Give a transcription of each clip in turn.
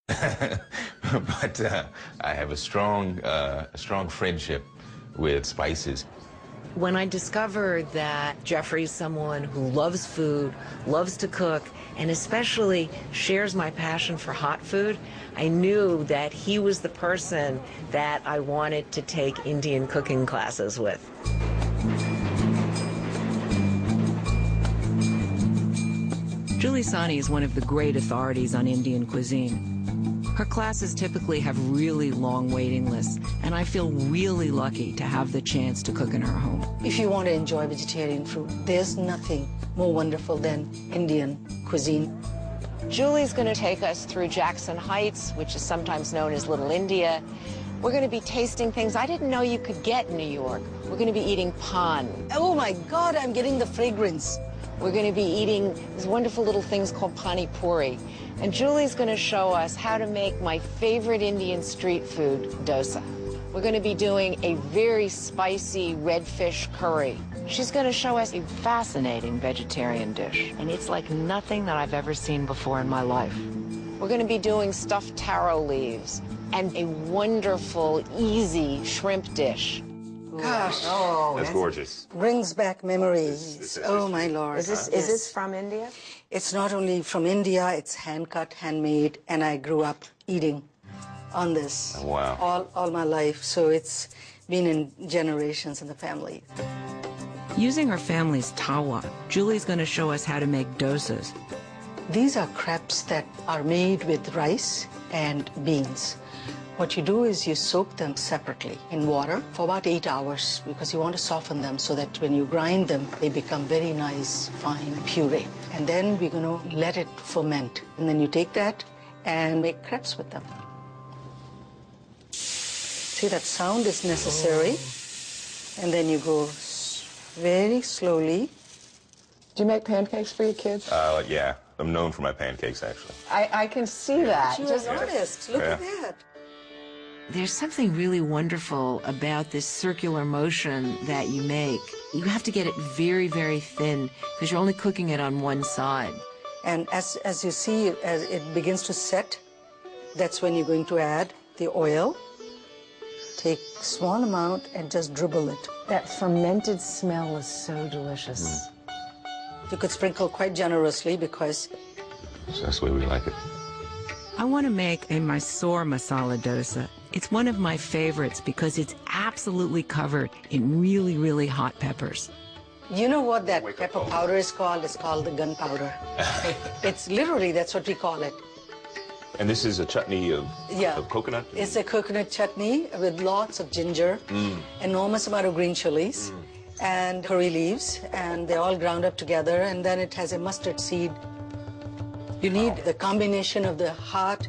But I have a strong friendship with spices. When I discovered that Jeffrey's someone who loves food, loves to cook, and especially shares my passion for hot food, I knew that he was the person that I wanted to take Indian cooking classes with. Julie Sani is one of the great authorities on Indian cuisine. Her classes typically have really long waiting lists, and I feel really lucky to have the chance to cook in her home. If you want to enjoy vegetarian food, there's nothing more wonderful than Indian cuisine. Julie's going to take us through Jackson Heights, which is sometimes known as Little India. We're going to be tasting things I didn't know you could get in New York. We're going to be eating pan. Oh my God, I'm getting the fragrance. We're going to be eating these wonderful little things called pani puri. And Julie's going to show us how to make my favorite Indian street food, dosa. We're going to be doing a very spicy red fish curry. She's going to show us a fascinating vegetarian dish, and it's like nothing that I've ever seen before in my life. We're going to be doing stuffed taro leaves and a wonderful, easy shrimp dish. Gosh. Oh, that's gorgeous. Brings back memories. Oh, my Lord. Is this from India? It's not only from India, it's hand-cut, handmade, and I grew up eating on this. Wow. All my life, so it's been in generations in the family. Using her family's tawa, Julie's going to show us how to make dosas. These are crepes that are made with rice and beans. What you do is you soak them separately in water for about 8 hours because you want to soften them so that when you grind them, they become very nice, fine puree. And then we're going to let it ferment. And then you take that and make crepes with them. See, that sound is necessary. And then you go very slowly. Do you make pancakes for your kids? Yeah. I'm known for my pancakes, actually. I can see that. You're an artist. Look at that. There's something really wonderful about this circular motion that you make. You have to get it very, very thin because you're only cooking it on one side. And as you see, as it begins to set, that's when you're going to add the oil. Take a small amount and just dribble it. That fermented smell is so delicious. You could sprinkle quite generously because... So that's the way we like it. I want to make a Mysore masala dosa. It's one of my favorites because it's absolutely covered in really, really hot peppers. You know what that pepper powder is called? It's called the gunpowder. It's literally, that's what we call it. And this is a chutney of coconut? It's a coconut chutney with lots of ginger, enormous amount of green chilies, and curry leaves, and they're all ground up together, and then it has a mustard seed. You need the combination of the hot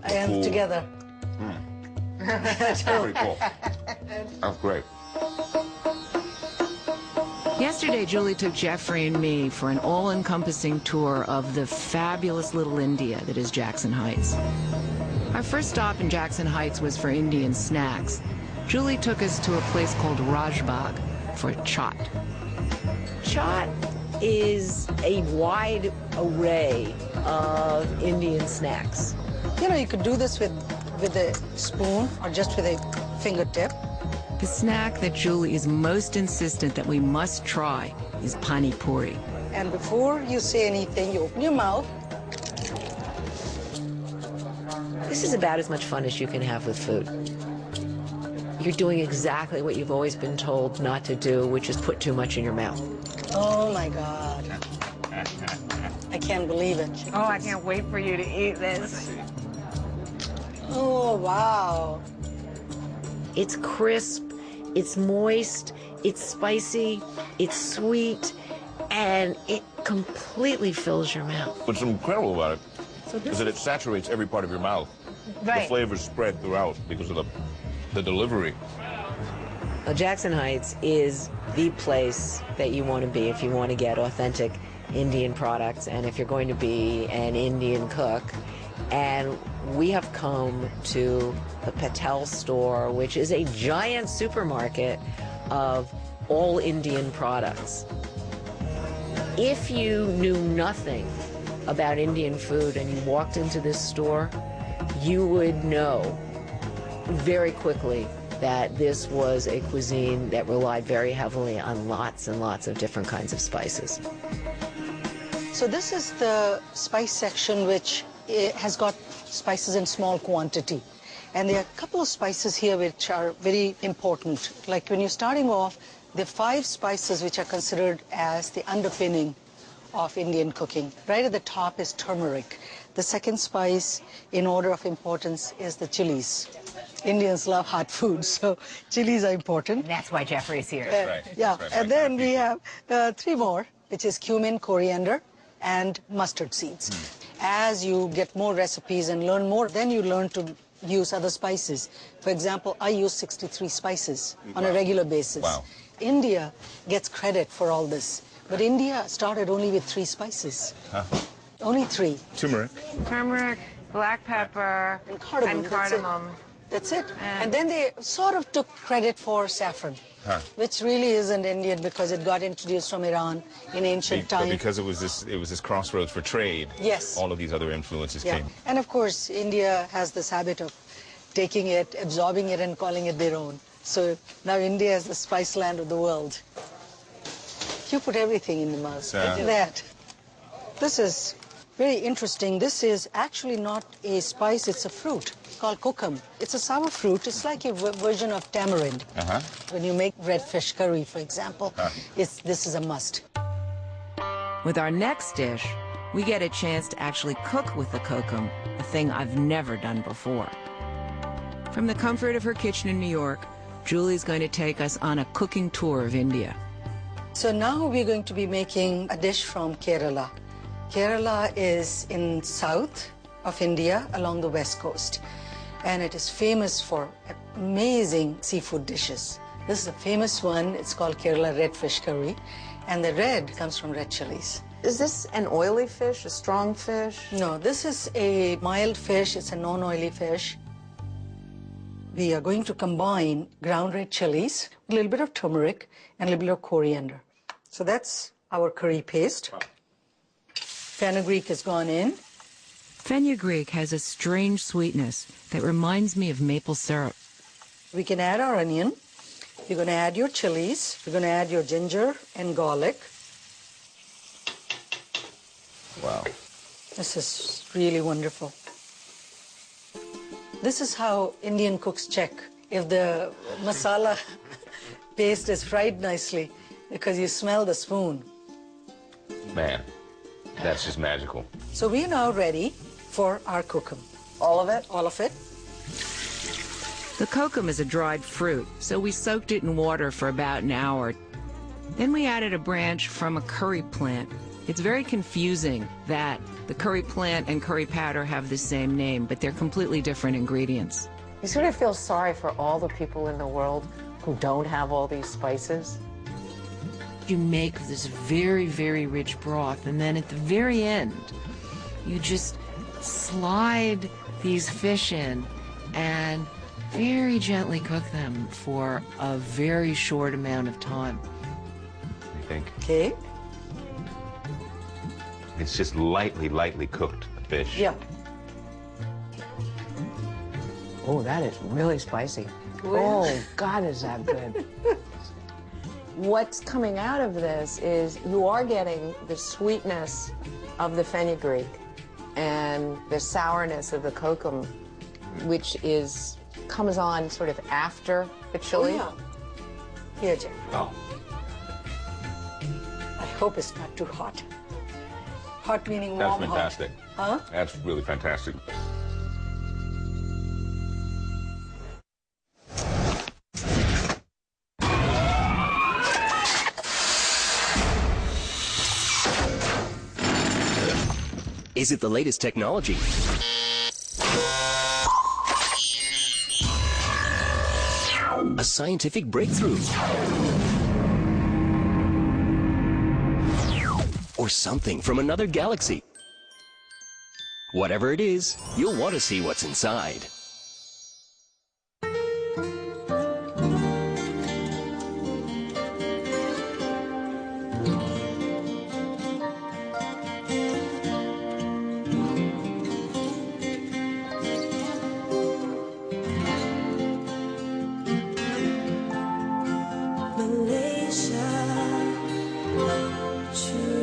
and cool. together. That's pretty cool. That's great. Yesterday, Julie took Jeffrey and me for an all-encompassing tour of the fabulous Little India that is Jackson Heights. Our first stop in Jackson Heights was for Indian snacks. Julie took us to a place called Rajbagh for chaat. Chaat is a wide array of Indian snacks. You know, you could do this with a spoon or just with a fingertip. The snack that Julie is most insistent that we must try is pani puri. And before you say anything, you open your mouth. This is about as much fun as you can have with food. You're doing exactly what you've always been told not to do, which is put too much in your mouth. Oh, my God. I can't believe it. Oh, I can't wait for you to eat this. Oh, wow. It's crisp, it's moist, it's spicy, it's sweet, and it completely fills your mouth. What's incredible about it is that it saturates every part of your mouth. Right. The flavors spread throughout because of the delivery. Well, Jackson Heights is the place that you want to be if you want to get authentic Indian products and if you're going to be an Indian cook. And we have come to the Patel store, which is a giant supermarket of all Indian products. If you knew nothing about Indian food and you walked into this store, you would know very quickly that this was a cuisine that relied very heavily on lots and lots of different kinds of spices. So this is the spice section, which has got spices in small quantity. And there are a couple of spices here which are very important. Like when you're starting off, there are 5 spices which are considered as the underpinning of Indian cooking. Right at the top is turmeric. The second spice in order of importance is the chilies. Indians love hot food, so chilies are important. And that's why Jeffrey's here. Yeah, That's right. and then we have 3 more, which is cumin, coriander, and mustard seeds. As you get more recipes and learn more, then you learn to use other spices. For example, I use 63 spices on a regular basis. Wow. India gets credit for all this, but India started only with 3 spices. Only 3. Turmeric. Turmeric, black pepper, And cardamom. and cardamom. That's it. And then they sort of took credit for saffron, which really isn't Indian because it got introduced from Iran in ancient But times. because it was this crossroads for trade. Yes. All of these other influences Yeah, came. and of course, India has this habit of taking it, absorbing it, and calling it their own. So now India is the spice land of the world. You put everything in the mouth. Look at that. This is very interesting. This is actually not a spice, it's a fruit called kokum. It's a sour fruit. It's like a version of tamarind. When you make red fish curry, for example, this is a must. With our next dish, we get a chance to actually cook with the kokum, a thing I've never done before. From the comfort of her kitchen in New York, Julie's going to take us on a cooking tour of India. So now we're going to be making a dish from Kerala. Kerala is in south of India along the west coast, and it is famous for amazing seafood dishes. This is a famous one. It's called Kerala red fish curry, and the red comes from red chilies. Is this an oily fish, a strong fish? No, this is a mild fish. It's a non-oily fish. We are going to combine ground red chilies, a little bit of turmeric, and a little bit of coriander. So that's our curry paste. Fenugreek has gone in. Fenugreek has a strange sweetness that reminds me of maple syrup. We can add our onion. You're going to add your chilies. You're going to add your ginger and garlic. Wow. This is really wonderful. This is how Indian cooks check if the masala paste is fried nicely, because you smell the spoon. Man, that's just magical. So we are now ready for our kokum. All of it? All of it. The kokum is a dried fruit, so we soaked it in water for about an hour. Then we added a branch from a curry plant. It's very confusing that the curry plant and curry powder have the same name, but they're completely different ingredients. You sort of feel sorry for all the people in the world who don't have all these spices. You make this very, very rich broth, and then at the very end, you just slide these fish in and very gently cook them for a very short amount of time. What do you think? Okay. It's just lightly cooked fish. Yeah. Oh, that is really spicy. Oh, God, is that good. What's coming out of this is you are getting the sweetness of the fenugreek and the sourness of the kokum, which comes on sort of after the chili. Oh, yeah. Here, Jim. Oh, I hope it's not too hot. Hot meaning That's warm fantastic. Huh? That's really fantastic. Is it the latest technology? A scientific breakthrough? Or something from another galaxy? Whatever it is, you'll want to see what's inside. True.